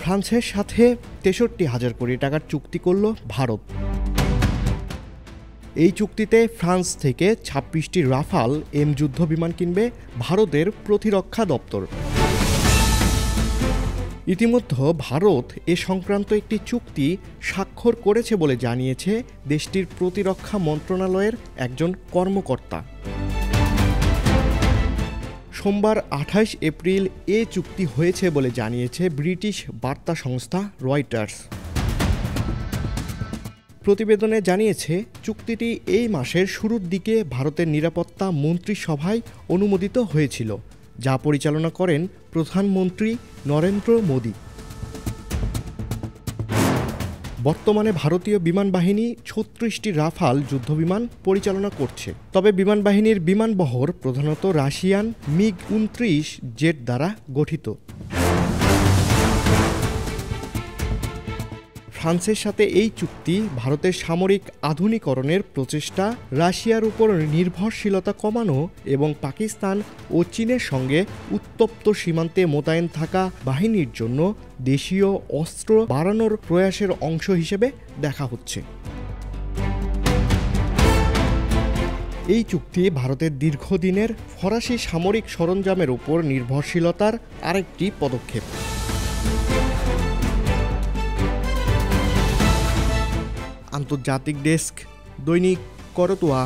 ফ্রান্সের সাথে ৬৩,০০০ কোটি টাকার চুক্তি করল ভারত। এই চুক্তিতে ফ্রান্স থেকে ২৬টি রাফাল এম যুদ্ধ বিমান কিনবে ভারতের প্রতিরক্ষা দপ্তর। ইতিমধ্যে ভারত এ সংক্রান্ত একটি চুক্তি স্বাক্ষর করেছে বলে জানিয়েছে দেশটির প্রতিরক্ষা মন্ত্রণালয়ের একজন কর্মকর্তা। সোমবার ২৮ এপ্রিল এ চুক্তি হয়েছে বলে জানিয়েছে ব্রিটিশ বার্তা সংস্থা রয়টার্স। প্রতিবেদনে জানিয়েছে চুক্তিটি এই মাসের শুরুর দিকে ভারতের নিরাপত্তা মন্ত্রিসভায় অনুমোদিত হয়েছিল, যা পরিচালনা করেন প্রধানমন্ত্রী নরেন্দ্র মোদি। বর্তমানে ভারতীয় বিমান বাহিনী ৩৬টি রাফাল যুদ্ধবিমান পরিচালনা করছে, তবে বিমান বাহিনীর বিমানবহর প্রধানত রাশিয়ান মিগ-২৯ জেট দ্বারা গঠিত। ফ্রান্সের সাথে এই চুক্তি ভারতের সামরিক আধুনিকরণের প্রচেষ্টা, রাশিয়ার উপর নির্ভরশীলতা কমানো এবং পাকিস্তান ও চীনের সঙ্গে উত্তপ্ত সীমান্তে মোতায়েন থাকা বাহিনীর জন্য দেশীয় অস্ত্র বাড়ানোর প্রয়াসের অংশ হিসেবে দেখা হচ্ছে। এই চুক্তি ভারতের দীর্ঘদিনের ফরাসি সামরিক সরঞ্জামের উপর নির্ভরশীলতার আরেকটি পদক্ষেপ। আন্তর্জাতিক ডেস্ক, দৈনিক করতোয়া।